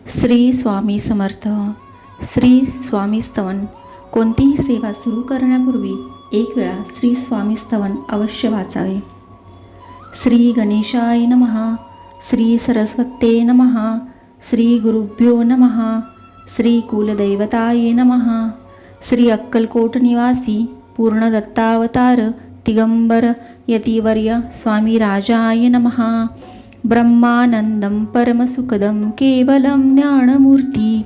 श्री स्वामी समर्थ. श्री स्वामी स्तवन. कोणतीही सेवा सुरू करण्यापूर्वी एक वेळा श्री स्वामी स्तवन अवश्य वाचावे. श्री गणेशाय नमः. श्री सरस्वते नमः. श्री गुरुभ्यो नमः. श्री कुलदैवताय नमः. श्री अक्कलकोट निवासी पूर्ण दत्तावतार दिगंबर यतिवर्य स्वामी राजाय नमः. ब्रह्मानंदं परमसुखदं केवलं ज्ञानमूर्ति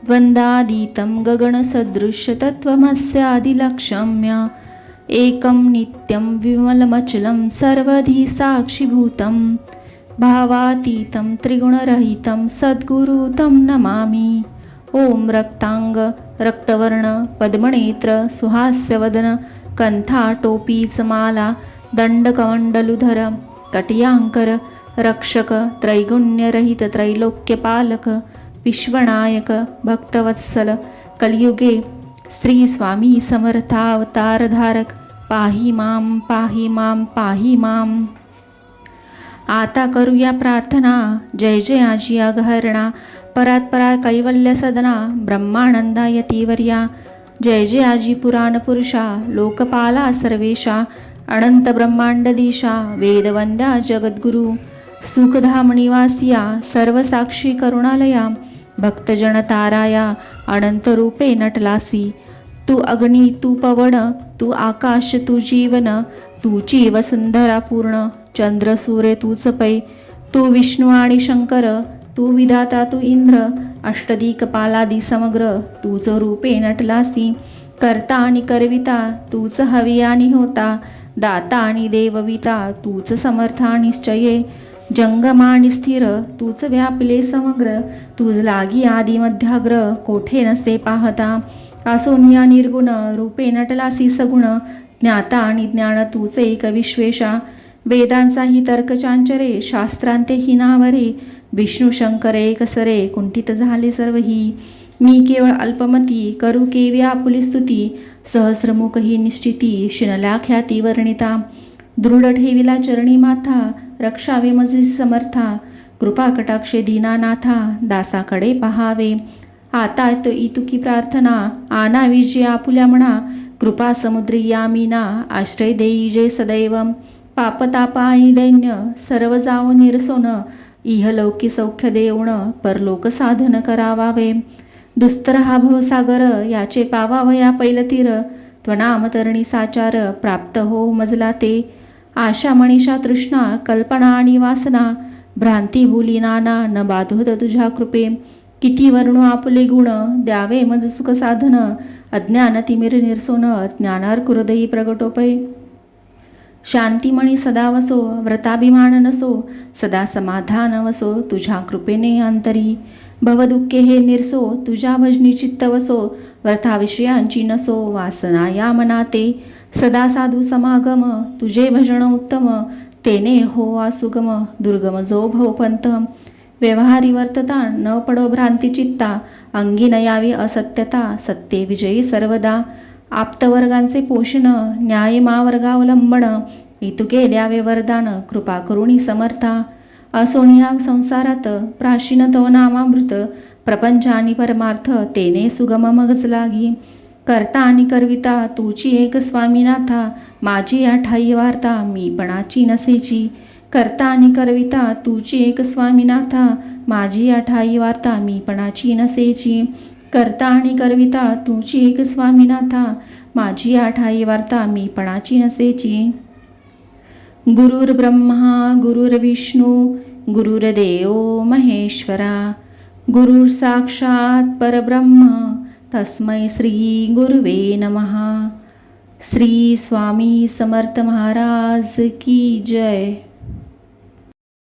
वंदादितं गगनसदृशतत्त्वमस्यादिलक्ष्म्य एकं नित्यं विमलमचलं सर्वधी साक्षिभूतं भावातीतं त्रिगुणरहितं सद्गुरुं नमामि. ओम रक्तांग रक्तवर्ण पद्मनेत्र सुहास्यवदन कंथा टोपीच माला दंडकमंडलुधर कटियांकर रक्षक त्रैगुण्यरहित त्रैलोक्यपालक विश्वनायक भक्तवत्सल कलियुगे श्री स्वामी समर्थावतारधारक पाही माम पाही माम पाही माम. आता करूया प्रार्थना. जय जय आजी अगहरणा परात्परा कैवल्य सदना ब्रह्मानंदा यतीवर्या. जय जय आजी पुराण पुरुषा लोकपाला सर्वेशा अनंत ब्रह्मांडदीशा वेदवंद्या जगद्गुरु सुखधामनिवासिया सर्वसाक्षी करुणालया भक्तजन ताराया अनंत रूपे नटलासी. तू अग्नी तू पवन तू आकाश तू जीवन तूची वसुंधरा पूर्ण चंद्र सूर्य तूच पै. तू विष्णू आणि शंकर तू विधाता तू इंद्र अष्टदिक्पालादी समग्र तूच रूपे नटलासी. करता आणि करविता तूच हवी आणि होता दाता आणि देवविता तूच समर्था निश्चये जंगमा आणि स्थिर तूच व्यापले समग्र तूच लागी आदि मध्याग्र कोठे नसे पाहता. आसोनिया निर्गुण रूपे नटलासी सगुण ज्ञाता आणि ज्ञान तूच एक विश्वेशा. वेदांचाही तर्कचांचरे शास्त्रांते ही नावरे विष्णू शंकर एकसरे कुंठित झाले सर्वही. मी केवळ अल्पमती करू केव्या आपुली स्तुती सहस्रमुख ही निश्चिती शिनल्या ख्याती वर्णिता. दृढ ठेविला चरणी माथा रक्षावे मजी समर्था कृपा कटाक्षे दीनानाथा दासाकडे पहावे. आता तो इतुकी प्रार्थना आनावी जे आपुल्या म्हणा कृपा समुद्री यामीना आश्रय देई जे सदैव. पापतापा आणि दैन्य सर्व जाव निरसोन इहलौकी सौख्य देऊन परलोक साधन करावावे. दुस्तर हा भवसागर याचे पावावया पैलतीर त्वनाम तरणी साचार प्राप्त हो मजला ते. आशा मनीषा तृष्णा कल्पना आणि वासना भ्रांती भूली नाना न बाधोत तुझ्या कृपे. किती वर्णू आपुले गुण द्यावे मज सुख साधन अज्ञान तिमिर निरसोन ज्ञानार हृदयी प्रगटोपै. शांतिमणी सदा वसो व्रताभिमान नसो सदा समाधान वसो तुझ्या कृपेने अंतरी. भवदुःखे हे निरसो तुझ्या भजनी चित्त वसो व्रथा विषयांची नसो वासना या मनाते. सदा साधू समागम तुझे भजन उत्तम तेने हो सुगम दुर्गम जो भवपंथ. व्यवहारी वर्तता न पडो भ्रांती चित्ता अंगी न यावी असत्यता सत्ये विजयी सर्वदा. आप्तवर्गांचे पोषण न्याय मावर्गावलंबन इतुके द्यावे वरदान कृपा करुणी समर्था. असोनिया संसारात प्राशीन तो नामामृत प्रपंच आणि परमार्थ तेने सुगम मगज लागी. करता आणि करविता तूची एक स्वामीनाथा माझी या ठाई वार्ता मी पणाची नसेची. करता आणि करविता तूची एक स्वामीनाथा माझी या ठाई वार्ता मी पणाची नसेची. करता आणि करविता तूची एक स्वामीनाथा माझी या ठाई वार्ता मी पणाची नसेची. गुरुर्ब्रह्मा गुरुर्विष्णू गुरुर्देव महेश्वरा गुरुर साक्षात परब्रह्म तस्मै श्री गुरुवे नमः. श्री स्वामी समर्थ महाराज की जय.